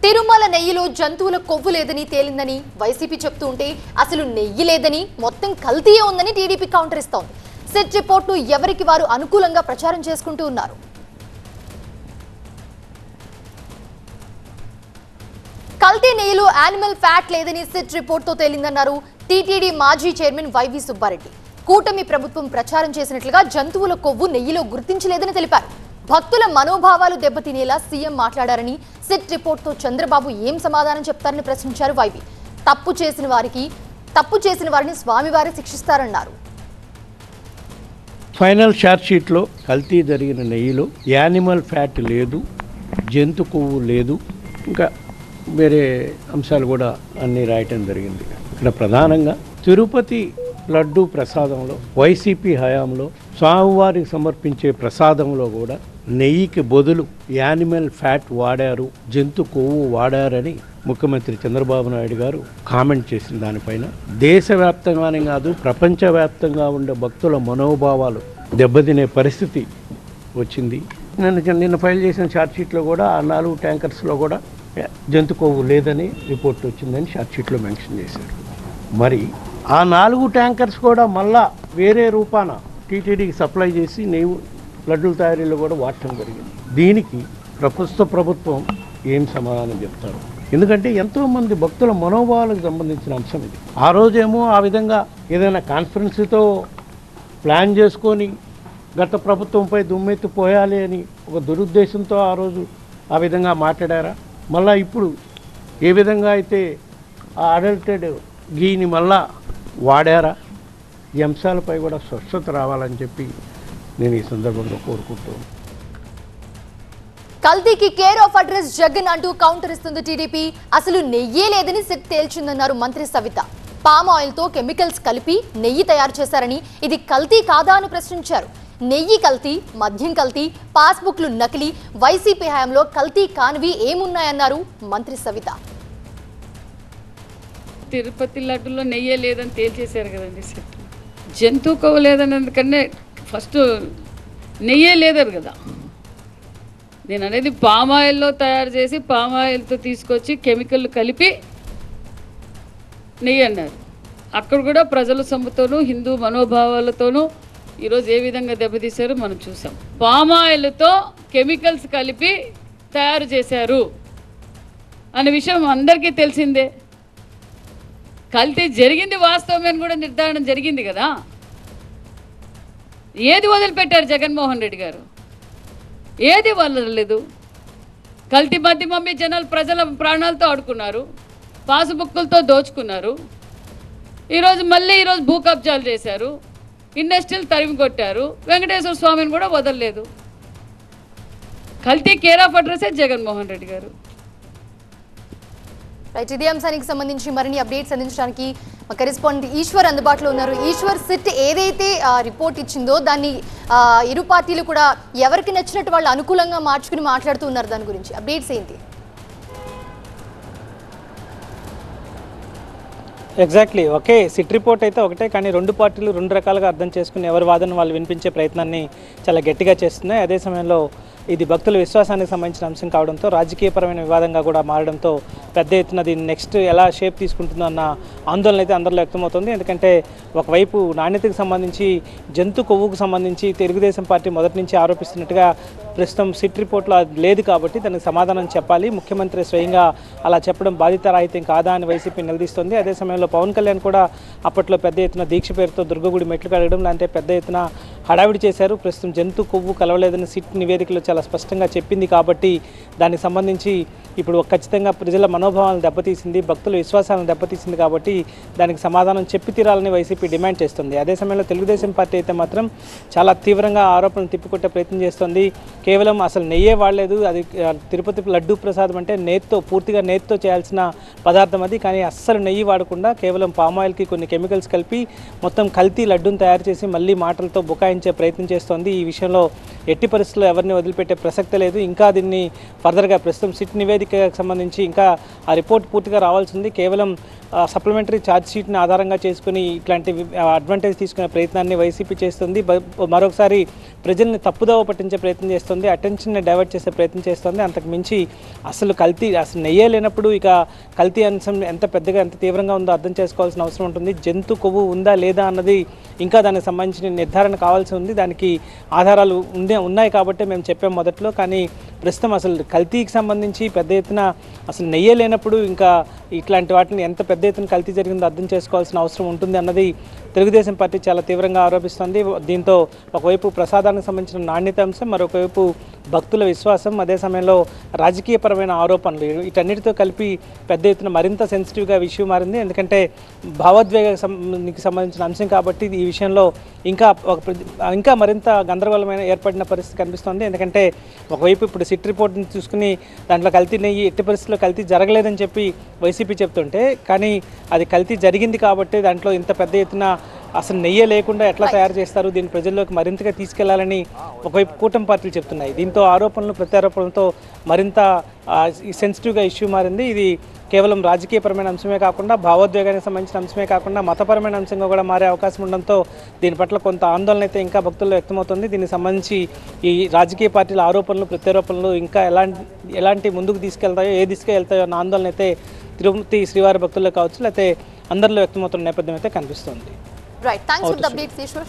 తిరుమల నెయ్యిలో జంతువుల కొవ్వు లేదని తేలిందని వైసీపీ చెప్తూ ఉంటే అసలు నెయ్యి లేదని మొత్తం కల్తీయే ఉందని టీడీపీ కౌంటర్ ఇస్తోంది. సెట్ రిపోర్ట్ను ఎవరికి వారు అనుకూలంగా ప్రచారం చేసుకుంటూ ఉన్నారు. కల్తీ నెయ్యిలో యానిమల్ ఫ్యాట్ లేదని సెట్ రిపోర్ట్తో తేలిందన్నారు టీటీడీ మాజీ చైర్మన్ వైవి సుబ్బారెడ్డి. కూటమి ప్రభుత్వం ప్రచారం చేసినట్లుగా జంతువుల కొవ్వు నెయ్యిలో గుర్తించలేదని తెలిపారు. భక్తుల మనోభావాలు దెబ్బతినేలా సీఎం మాట్లాడారని, సెట్ రిపోర్ట్తో చంద్రబాబు ఏం సమాధానం చెప్తారని ప్రశ్నించారు వైవి. తప్పు చేసిన వారిని స్వామివారి శిక్షిస్తారన్నారు. ఫైనల్ ఛార్జ్ షీట్లో కల్తీ జరిగిన నెయ్యిలో యానిమల్ ఫ్యాట్ లేదు, జంతు కొవ్వు లేదు, ఇంకా వేరే అంశాలు కూడా అన్నీ రాయటం జరిగింది. ఇక్కడ ప్రధానంగా తిరుపతి లడ్డు ప్రసాదంలో వైసీపీ హయాంలో స్వామివారికి సమర్పించే ప్రసాదంలో కూడా నెయ్యికి బదులు యానిమల్ ఫ్యాట్ వాడారు, జంతు కొవ్వు వాడారని ముఖ్యమంత్రి చంద్రబాబు నాయుడు గారు కామెంట్ చేసిన దానిపైన దేశవ్యాప్తంగానే కాదు ప్రపంచవ్యాప్తంగా ఉండే భక్తుల మనోభావాలు దెబ్బతినే పరిస్థితి వచ్చింది. నిన్న ఫైల్ చేసిన ఛార్జ్షీట్లో కూడా ఆ 4 ట్యాంకర్స్లో కూడా జంతు కొవ్వు లేదని రిపోర్ట్ వచ్చిందని ఛార్జ్షీట్లో మెన్షన్ చేశారు. మరి ఆ 4 ట్యాంకర్స్ కూడా మళ్ళా వేరే రూపాన టీటీడీకి సప్లై చేసి నెయ్యి లడ్డూల తయారీలో కూడా వాడటం జరిగింది. దీనికి ప్రభుత్వం ఏం సమాధానం చెప్తారు? ఎందుకంటే ఎంతోమంది భక్తుల మనోభావాలకు సంబంధించిన అంశం ఇది. ఆ రోజేమో ఆ విధంగా ఏదైనా కాన్ఫరెన్స్తో ప్లాన్ చేసుకొని గత ప్రభుత్వంపై దుమ్మెత్తి పోయాలి అని ఒక దురుద్దేశంతో ఆ రోజు ఆ విధంగా మాట్లాడారా? మళ్ళీ ఇప్పుడు ఏ విధంగా అయితే ఆ అడల్టెడ్ గీని మళ్ళా వాడారా? ఈ అంశాలపై కూడా స్వచ్ఛత రావాలని చెప్పి నేను ఈ సందర్భంగా కోరుకుంటున్నాను. కల్తీకి కేర్ ఆఫ్ అడ్రస్ జగన్ అంటూ కౌంటర్ ఇస్తుంది టీడీపీ. అసలు నెయ్యే లేదని సెట్ తేల్చిందన్నారు మంత్రి సవిత. పామ్ ఆయిల్తో కెమికల్స్ కలిపి నెయ్యి తయారు చేశారని, ఇది కల్తీ కాదా అని ప్రశ్నించారు. నెయ్యి కల్తీ, మద్యం కల్తీ, పాస్బుక్లు నకిలీ, వైసీపీ హయాంలో కల్తీ కానివి ఏమున్నాయన్నారు మంత్రి సవిత. తిరుపతి లడ్డులో నెయ్యే లేదని తేల్చేశారు కదండి. జంతు కొవ్వు లేదనేందుకనే ఫస్ట్ నెయ్యే లేదరు కదా. నేను అనేది పామాయిల్లో తయారు చేసి పామాయిల్తో తీసుకొచ్చి కెమికల్ కలిపి నెయ్యి అన్నారు. అక్కడ కూడా ప్రజల సొమ్ముతోనూ హిందూ మనోభావాలతోనూ ఈరోజు ఏ విధంగా దెబ్బతీశారో మనం చూసాం. పామాయిల్తో కెమికల్స్ కలిపి తయారు చేశారు అనే విషయం అందరికీ తెలిసిందే. కల్తీ జరిగింది వాస్తవమని కూడా నిర్ధారణ జరిగింది కదా. ఏది వదిలిపెట్టారు జగన్మోహన్ రెడ్డి గారు? ఏది వదలలేదు. కల్తీ మధ్య మమ్మీ జనాలు ప్రజల ప్రాణాలతో ఆడుకున్నారు, పాసుబుక్కులతో దోచుకున్నారు. ఈరోజు భూ కబ్జాలు చేశారు, ఇండస్ట్రీలు తరిమి కొట్టారు, వెంకటేశ్వర స్వామిని కూడా వదలలేదు. కల్తీ కేర్ ఆఫ్ అడ్రసే జగన్మోహన్ రెడ్డి గారు. రైట్, ఇదే అంశానికి సంబంధించి మరిన్ని అప్డేట్స్ అందించడానికి మా కరెస్పాండెంట్ ఈశ్వర్ అందుబాటులో ఉన్నారు. ఈశ్వర్, సిట్ ఏదైతే రిపోర్ట్ ఇచ్చిందో దాన్ని ఇరు పార్టీలు కూడా ఎవరికి నచ్చినట్టు వాళ్ళు అనుకూలంగా మార్చుకుని మాట్లాడుతూ ఉన్నారు. దాని గురించి అప్డేట్స్ ఏంటి? Exactly okay. సిట్ రిపోర్ట్ అయితే ఒకటే, కానీ 2 పార్టీలు 2 రకాలుగా అర్థం చేసుకుని ఎవరి వాదన వాళ్ళు వినిపించే ప్రయత్నాన్ని చాలా గట్టిగా చేస్తున్నాయి. అదే సమయంలో ఇది భక్తుల విశ్వాసానికి సంబంధించిన అంశం కావడంతో రాజకీయపరమైన వివాదంగా కూడా మారడంతో పెద్ద ఎత్తున దీన్ని నెక్స్ట్ ఎలా షేప్ తీసుకుంటుందో అన్న ఆందోళన అయితే అందరిలో వ్యక్తమవుతుంది. ఎందుకంటే ఒకవైపు నాణ్యతకు సంబంధించి, జంతు కొవ్వుకు సంబంధించి తెలుగుదేశం పార్టీ మొదటి నుంచి ఆరోపిస్తున్నట్టుగా ప్రస్తుతం సిట్ రిపోర్ట్లో లేదు కాబట్టి దానికి సమాధానం చెప్పాలి. ముఖ్యమంత్రి స్వయంగా అలా చెప్పడం బాధితరాహిత్యం కాదా అని వైసీపీ నిలదీస్తుంది. అదే సమయంలో పవన్ కళ్యాణ్ కూడా అప్పట్లో పెద్ద ఎత్తున దీక్ష పేరుతో దుర్గగుడి మెట్లు కడగడం లాంటి పెద్ద ఎత్తున హడావిడి చేశారు. ప్రస్తుతం జంతు కొవ్వు కలవలేదని సిట్ నివేదికలో చాలా స్పష్టంగా చెప్పింది కాబట్టి దానికి సంబంధించి ఇప్పుడు ఖచ్చితంగా ప్రజల మనోభావాలను దెబ్బతీసింది, భక్తుల విశ్వాసాలను దెబ్బతీసింది కాబట్టి దానికి సమాధానం చెప్పి తీరాలని వైసీపీ డిమాండ్ చేస్తుంది. అదే సమయంలో తెలుగుదేశం పార్టీ అయితే మాత్రం చాలా తీవ్రంగా ఆరోపణలు తిప్పికొట్టే ప్రయత్నం చేస్తుంది. కేవలం అసలు నెయ్యే వాడలేదు, అది తిరుపతి లడ్డూ ప్రసాదం అంటే పూర్తిగా నేతితో చేయాల్సిన పదార్థం అది, కానీ అస్సలు నెయ్యి వాడకుండా కేవలం పామాయిల్కి కొన్ని కెమికల్స్ కలిపి మొత్తం కల్తీ లడ్డూని తయారు చేసి మళ్ళీ మాటలతో బుకాయించే ప్రయత్నం చేస్తోంది. ఈ విషయంలో ఎట్టి పరిస్థితుల్లో ఎవరిని వదిలిపెట్టే ప్రసక్తే లేదు. ఇంకా దీన్ని ఫర్దర్గా ప్రస్తుతం సిట్ నివేదికకు సంబంధించి ఇంకా ఆ రిపోర్ట్ పూర్తిగా రావాల్సింది. కేవలం సప్లిమెంటరీ ఛార్జ్ షీట్ని ఆధారంగా చేసుకుని ఇట్లాంటి అడ్వాంటేజ్ తీసుకునే ప్రయత్నాన్ని వైసీపీ చేస్తుంది. మరొకసారి ప్రజల్ని తప్పుదోవ పట్టించే ప్రయత్నం చేస్తుంది, అటెన్షన్ని డైవర్ట్ చేసే ప్రయత్నం చేస్తుంది. అంతకు మించి అసలు నెయ్యే లేనప్పుడు ఇక కల్తీ అంశం ఎంత పెద్దగా ఎంత తీవ్రంగా ఉందో అర్థం చేసుకోవాల్సిన అవసరం ఉంటుంది. జంతు కొవ్వు ఉందా లేదా అన్నది ఇంకా దానికి సంబంధించిన నిర్ధారణ కావాల్సి ఉంది. దానికి ఆధారాలు ఉన్నాయి కాబట్టి మేము చెప్పాం మొదట్లో. కానీ ప్రస్తుతం అసలు కల్తీకి సంబంధించి పెద్ద ఎత్తున అసలు నెయ్యే లేనప్పుడు ఇంకా ఇట్లాంటి వాటిని ఎంత పెద్ద ఎత్తున కల్తీ జరిగిందో అర్థం చేసుకోవాల్సిన అవసరం ఉంటుంది అన్నది తెలుగుదేశం పార్టీ చాలా తీవ్రంగా ఆరోపిస్తుంది. దీంతో ఒకవైపు ప్రసాదానికి సంబంధించిన నాణ్యత అంశం, మరొకవైపు భక్తుల విశ్వాసం, అదే సమయంలో రాజకీయపరమైన ఆరోపణలు, వీటన్నిటితో కలిపి పెద్ద ఎత్తున మరింత సెన్సిటివ్గా ఇష్యూ మారింది. ఎందుకంటే భావోద్వేగానికి సంబంధించిన అంశం కాబట్టి ఈ విషయంలో ఇంకా మరింత గందరగోళమైన ఏర్పడిన పరిస్థితి కనిపిస్తోంది. ఎందుకంటే ఒకవైపు ఇప్పుడు సిట్ రిపోర్ట్ని చూసుకుని దాంట్లో కల్తీ నెయ్యి ఎట్టి పరిస్థితుల్లో కల్తీ జరగలేదని చెప్పి వైసీపీ చెప్తుంటే, కానీ అది కల్తీ జరిగింది కాబట్టి దాంట్లో ఇంత పెద్ద ఎత్తున అసలు నెయ్యే లేకుండా ఎట్లా తయారు చేస్తారు, దీన్ని ప్రజల్లోకి మరింతగా తీసుకెళ్లాలని ఒకవైపు కూటమి పార్టీలు చెప్తున్నాయి. దీంతో ఆరోపణలు ప్రత్యారోపణలతో మరింత సెన్సిటివ్గా ఇష్యూ మారింది. ఇది కేవలం రాజకీయపరమైన అంశమే కాకుండా భావోద్వేగానికి సంబంధించిన అంశమే కాకుండా మతపరమైన అంశంగా కూడా మారే అవకాశం ఉండడంతో దీని పట్ల కొంత ఆందోళన అయితే ఇంకా భక్తుల్లో వ్యక్తమవుతుంది. దీనికి సంబంధించి ఈ రాజకీయ పార్టీల ఆరోపణలు ప్రత్యారోపణలు ఇంకా ఎలాంటి ముందుకు తీసుకెళ్తాయో, ఏ దిశగా వెళ్తాయో అన్న ఆందోళన అయితే తిరుపతి శ్రీవారి భక్తుల్లో కావచ్చు, లేకపోతే అందరిలో వ్యక్తమవుతున్న నేపథ్యం అయితే కనిపిస్తుంది. Right, thanks for the updates Eshwar.